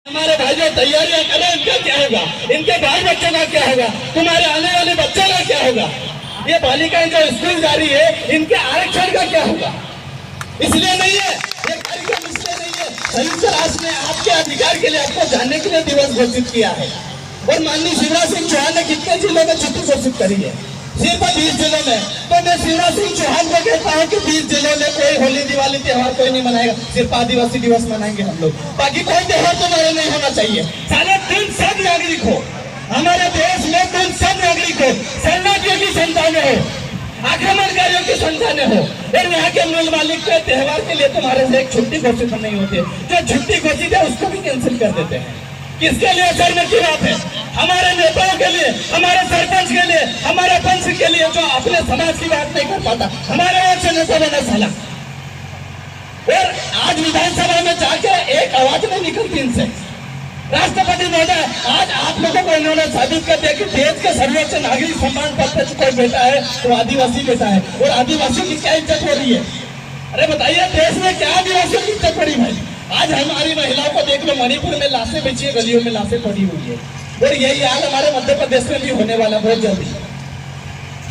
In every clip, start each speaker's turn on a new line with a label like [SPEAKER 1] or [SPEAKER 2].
[SPEAKER 1] हमारे भाई जो तैयारियां करें इनका क्या होगा, इनके बाल बच्चों का क्या होगा, तुम्हारे आने वाले बच्चों का क्या होगा, ये बालिकाएं जो स्कूल जा रही है इनके आरक्षण का क्या होगा। इसलिए नहीं है ये कार्यक्रम, इसलिए नहीं है। संयुक्त राष्ट्र ने आपके अधिकार के लिए आपको जानने के लिए दिवस घोषित किया है और माननीय शिवराज सिंह चौहान ने कितने जिलों में छुट्टी घोषित करी है, सिर्फ 20 जिलों में। तो मैं शिवराज सिंह चौहान को कहता हूँ कि 20 जिलों में कोई होली दिवाली त्योहार कोई नहीं मनाएगा, सिर्फ आदिवासी दिवस मनाएंगे हम लोग, बाकी कोई त्योहार तो मेरे नहीं होना चाहिए। साले तुम सब नागरिक हो, हमारे देश में तुम सब नागरिक हो, शरणार्थियों की संतानें हो, आक्रमणकारियों की संतानें हो, और यहाँ के मूल मालिक के त्योहार के लिए तुम्हारे से एक छुट्टी घोषित नहीं होती है। जो छुट्टी घोषित है उसको भी कैंसिल कर देते हैं। किसके लिए शर्म की बात है? हमारे नेताओं के लिए, हमारे सरपंच के लिए, हमारे पंच के लिए जो अपने समाज की बात नहीं कर पाता, हमारे वहां से नेता बना साला। और आज विधानसभा में जाके एक आवाज नहीं निकलती इनसे। राष्ट्रपति महोदय, आज आप लोगों को इन्होंने साबित कर दिया कि देश के सर्वोच्च नागरिक सम्मान पत्र कोई बेटा है तो आदिवासी बेटा है, और आदिवासियों की क्या इज्जत हो रही है? अरे बताइए, देश में क्या आदिवासियों की इज्जत पड़ी भाई? आज हमारी महिलाओं को देख लो, मणिपुर में लाशें बिछी है, गलियों में लाशें पड़ी हुई है, और यही हाल हमारे मध्य प्रदेश में भी होने वाला बहुत जल्दी।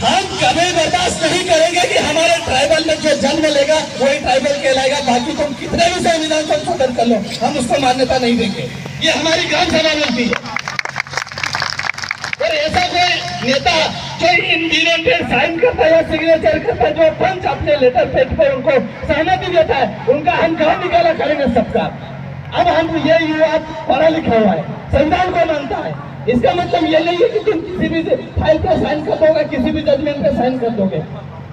[SPEAKER 1] हम कभी बर्दाश्त नहीं करेंगे कि हमारे ट्राइबल में जो जन्म लेगा वही ट्राइबल कहलाएगा, बाकी तुम कितने भी संविधान संशोधन कर लो हम उसको मान्यता नहीं देंगे। ये हमारी ग्राम सभा मिलती है, और ऐसा कोई नेता जो इन दिनों पे साइन करता है, सिग्नेचर करता है, जो पंच अपने लेटर पेज पर उनको सहमति देता है, उनका हम गाँव निकाला करेंगे सबका। अब हम ये युवा पढ़ा लिखा हुआ है, संविधान को मानता है, इसका मतलब ये नहीं है कि तुम किसी भी फाइल पे साइन कर दोगे, किसी भी जजमेंट पे साइन कर दोगे।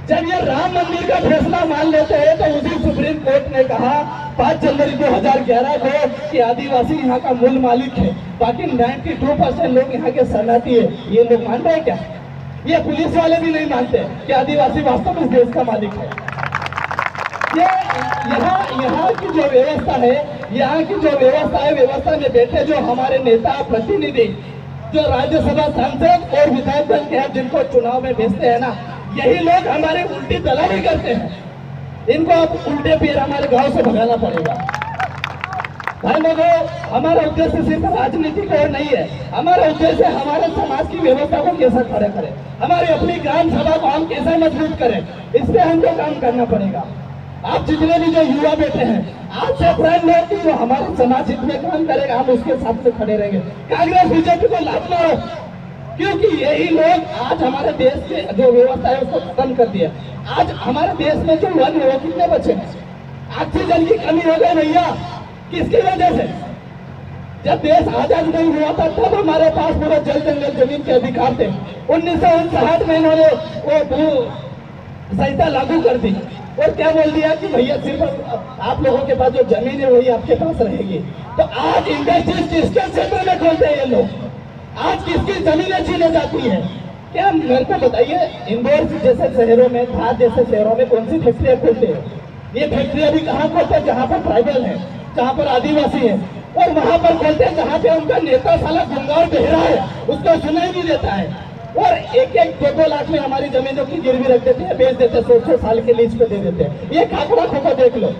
[SPEAKER 1] जब ये राम मंदिर का फैसला मान लेते हैं तो उसी सुप्रीम कोर्ट ने कहा 5 जनवरी 2011 को कि आदिवासी यहाँ का मूल मालिक है, बाकी 92% लोग यहाँ के शरणार्थी है। ये लोग मान रहे हैं क्या? ये पुलिस वाले भी नहीं मानते कि आदिवासी वास्तव में इस देश का मालिक है। ये यहाँ की जो व्यवस्था है, यहाँ की जो व्यवस्था है, व्यवस्था में बैठे जो हमारे नेता प्रतिनिधि, जो राज्यसभा सांसद और विधायक दल के हैं, जिनको चुनाव में भेजते हैं ना, यही लोग हमारे उल्टी दलाली करते हैं। इनको अब उल्टे पैर हमारे गांव से भगाना पड़ेगा। भाई लोगों, हमारा उद्देश्य सिर्फ राजनीतिक और नहीं है, हमारा उद्देश्य हमारे समाज की व्यवस्था को कैसा खड़ा करें, हमारी अपनी ग्राम सभा को हम कैसे मजबूत करें, इस पे हमको काम करना पड़ेगा। आप जितने भी जो युवा बैठे हैं, आज से अप्रैल में कि जो हमारे समाज हित में काम करेगा हम उसके साथ में खड़े रहेंगे। कांग्रेस बीजेपी को लाभ ना हो, क्योंकि यही लोग आज हमारे देश की जो व्यवस्था है उसको खत्म कर दिया। आज हमारे देश में जो वन है वो कितने बचे? ऑक्सीजन की कमी हो गई भैया, किसकी वजह से? जब देश आजाद नहीं हुआ था तब हमारे पास पूरा जल जंगल जमीन के अधिकार थे। 1959 में इन्होंने वो भू संहिता लागू कर दी और क्या बोल दिया कि भैया सिर्फ आप लोगों के पास जो जमीन है वही आपके पास रहेगी। तो आज इंडस्ट्रीज किसके क्षेत्र में खोलते हैं ये लोग? आज किसकी जमीनें छीने जाती है? क्या मेरे को बताइए, इंदौर जैसे शहरों में, धार जैसे शहरों में कौन सी फैक्ट्रियां खोलते हैं? ये फैक्ट्रियां भी कहाँ खोलते हैं? जहाँ पर ट्राइबल है, जहाँ पर आदिवासी है, और वहां पर खोलते हैं जहाँ पे उनका नेता साला गंगा और बहरा है, उसको सुनाई नहीं देता है। और एक 2 लाख में हमारी जमीनों की गिरवी रख देते हैं, बेच देते हैं, 100 साल के लीज पे दे देते हैं। ये खाकड़ा खोखा देख लो,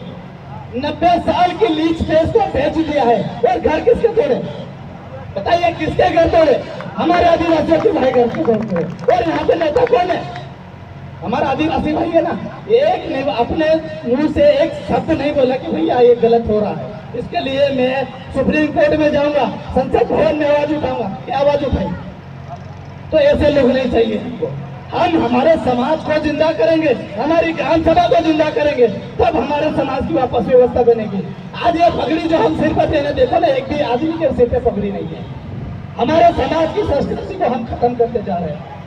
[SPEAKER 1] 90 साल की लीज पे इसको बेच दिया है। और घर किसके तोड़े? बताइए, किसके घर तोड़े? हमारे आदिवासियों के भाई घर के घर तोड़े। और यहाँ पे नेता कौन है? हमारा आदिवासी भाई है ना। एक ने अपने मुंह से एक शब्द नहीं बोला कि भैया ये गलत हो रहा है। इसके लिए मैं सुप्रीम कोर्ट में जाऊंगा, संसद भवन में आवाज उठाऊंगा। क्या आवाज उठाई? तो ऐसे लोग नहीं चाहिए हमको। हम हमारे समाज को जिंदा करेंगे, हमारी ग्राम सभा को जिंदा करेंगे, तब हमारे समाज की वापस व्यवस्था बनेगी। आज ये पगड़ी जो हम सिर पर देने, देखो ना, एक भी आदमी के सिर पे पगड़ी नहीं है। हमारे समाज की संस्कृति को हम खत्म करते जा रहे हैं।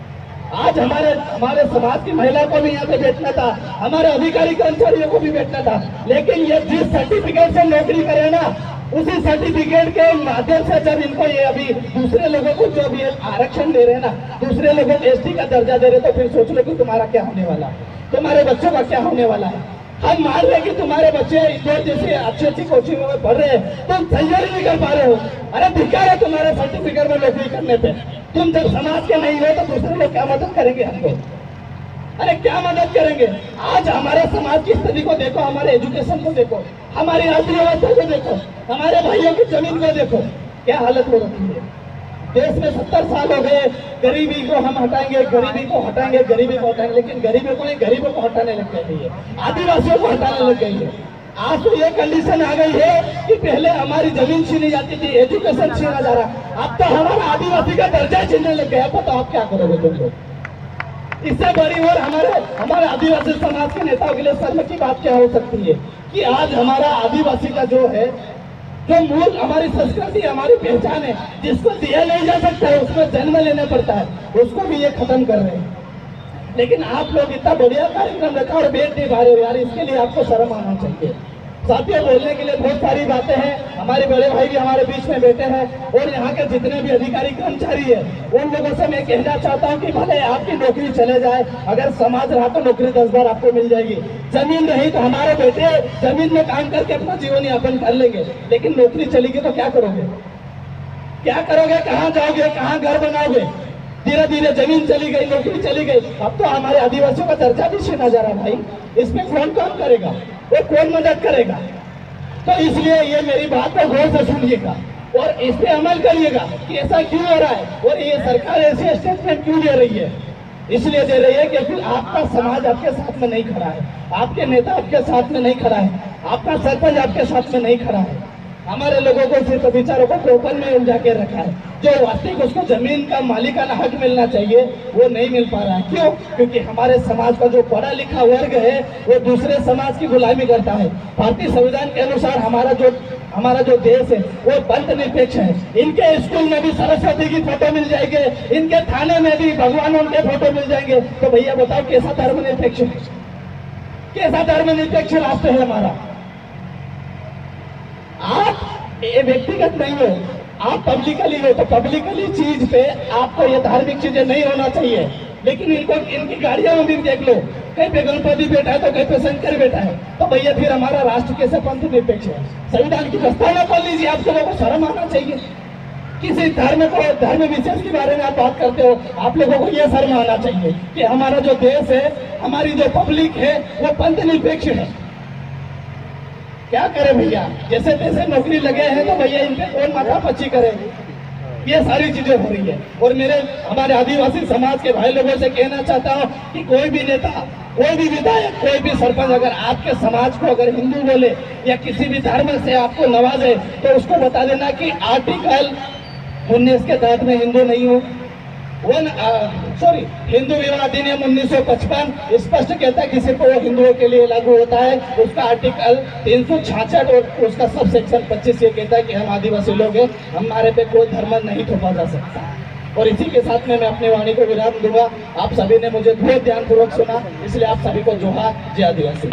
[SPEAKER 1] आज हमारे समाज की महिला को भी यहाँ पे बैठना था, हमारे अधिकारी कर्मचारियों को भी बैठना था, लेकिन ये जिस सर्टिफिकेट से नौकरी करे ना, उसी सर्टिफिकेट के माध्यम से जब इनको ये अभी दूसरे लोगों को जो भी आरक्षण दे रहे हैं ना, दूसरे लोगों को एसटी का दर्जा दे रहे, तो फिर सोच लो कि तुम्हारा क्या होने वाला है, तुम्हारे बच्चों का क्या होने वाला है। हम मान रहे कि तुम्हारे बच्चे इंदौर जैसे अच्छी कोचिंगों में पढ़ रहे हैं, तुम तैयारी नहीं कर पा रहे हो। अरे धिक्कार है तुम्हारे सर्टिफिकेट में नौकरी करने पे। तुम जब समाज के नहीं हो तो दूसरे लोग क्या मदद करेंगे हमको? अरे क्या मदद करेंगे? आज हमारे समाज की स्थिति को देखो, हमारे एजुकेशन को देखो, हमारी अर्थव्यवस्था को देखो, हमारे भाइयों की जमीन को देखो, क्या हालत हो रखी है। देश में 70 साल हो गए, गरीबी को हम हटाएंगे, गरीबी को हटाएंगे, गरीबी को हटाएंगे, लेकिन गरीबी को नहीं, गरीबों को हटाने लग गई है, आदिवासियों को हटाने लग गई है। आज तो ये कंडीशन आ गई है कि पहले हमारी जमीन छीनी जाती थी, एजुकेशन छीना जा रहा, अब तो हमारा आदिवासी का दर्जा छीनने लग गया। बताओ आप क्या करोगे तुम लोग? इससे बड़ी और हमारे आदिवासी समाज के नेताओं के लिए शर्म की बात क्या हो सकती है कि आज हमारा आदिवासी का जो है, जो मूल हमारी संस्कृति, हमारी पहचान है, जिसको दिया नहीं जा सकता है, उसको जन्म लेना पड़ता है, उसको भी ये खत्म कर रहे हैं। लेकिन आप लोग इतना बढ़िया कार्यक्रम रखा और बेट नहीं पा रहे हो यार, इसके लिए आपको शर्म आना चाहिए। साथियों, बोलने के लिए बहुत सारी बातें हैं, हमारे बड़े भाई भी हमारे बीच में बैठे हैं और यहाँ के जितने भी अधिकारी कर्मचारी है, उन लोगों से मैं कहना चाहता हूँ कि भले आपकी नौकरी चले जाए, अगर समाज रहा तो नौकरी 10 बार आपको मिल जाएगी, जमीन रही तो हमारे बेटे जमीन में काम करके अपना जीवन यापन कर लेंगे, लेकिन नौकरी चली गई तो क्या करोगे? क्या करोगे? कहाँ जाओगे? कहाँ घर बनाओगे? धीरे धीरे जमीन चली गई, नौकरी चली गई, अब तो हमारे आदिवासियों का दर्जा भी छीना जा रहा है भाई। इसमें कौन काम करेगा? वो कौन मदद करेगा? तो इसलिए ये मेरी बात को गौर से सुनिएगा और इस पे अमल करिएगा कि ऐसा क्यों हो रहा है और ये सरकार ऐसी स्टेटमेंट क्यों दे रही है। इसलिए दे रही है क्योंकि आपका समाज आपके साथ में नहीं खड़ा है, आपके नेता आपके साथ में नहीं खड़ा है, आपका सरपंच आपके साथ में नहीं खड़ा है। हमारे लोगों को सिर्फ विचारों को टोकन में उलझा के रखा है, जो वास्तविक उसको जमीन का मालिकाना हक मिलना चाहिए वो नहीं मिल पा रहा है। क्यों? क्योंकि हमारे समाज का जो पढ़ा लिखा वर्ग है वो दूसरे समाज की गुलामी करता है। भारतीय संविधान के अनुसार हमारा जो देश है वो पंथ निरपेक्ष है। इनके स्कूल में भी सरस्वती की फोटो मिल जाएंगे, इनके थाने में भी भगवानों के फोटो मिल जाएंगे। तो भैया बताओ कैसा धर्मनिरपेक्ष है? कैसा धर्मनिरपेक्ष राष्ट्र है हमारा? आप ये व्यक्तिगत नहीं हो, आप पब्लिकली हो, तो पब्लिकली चीज पे आपको ये धार्मिक चीजें नहीं होना चाहिए। लेकिन इनकी गाड़ियों में भी देख लो, कहीं पे गणपति बैठा है तो कहीं पे शंकर बैठा है, तो भैया फिर हमारा राष्ट्र कैसे पंथ निरपेक्ष है? संविधान की प्रस्तावना पढ़ लीजिए, आप लोगों को शर्म आना चाहिए। किसी धर्म विशेष के बारे में आप बात करते हो, आप लोगों को यह शर्म आना चाहिए कि हमारा जो देश है, हमारी जो पब्लिक है वो पंथ निरपेक्ष है। क्या करें भैया? जैसे तैसे नौकरी लगे हैं तो भैया इनके कौन माथा पच्ची करे? ये सारी चीजें हो रही है। और हमारे आदिवासी समाज के भाई लोगों से कहना चाहता हूँ कि कोई भी नेता, कोई भी विधायक, कोई भी सरपंच अगर आपके समाज को अगर हिंदू बोले या किसी भी धर्म से आपको नवाजे तो उसको बता देना कि आर्टिकल 19 के तहत में हिंदू नहीं हूँ। हिंदू विवाह अधिनियम 1955 स्पष्ट कहता है कि सिर्फ वो हिंदुओं के लिए लागू होता है। उसका आर्टिकल 366 और उसका सब सेक्शन 25 ये कहता है कि हम आदिवासी लोग हैं, हमारे पे कोई धर्म नहीं थोपा जा सकता। और इसी के साथ में मैं अपनी वाणी को विराम दूंगा। आप सभी ने मुझे बहुत ध्यानपूर्वक सुना, इसलिए आप सभी को जोहार। जय आदिवासी।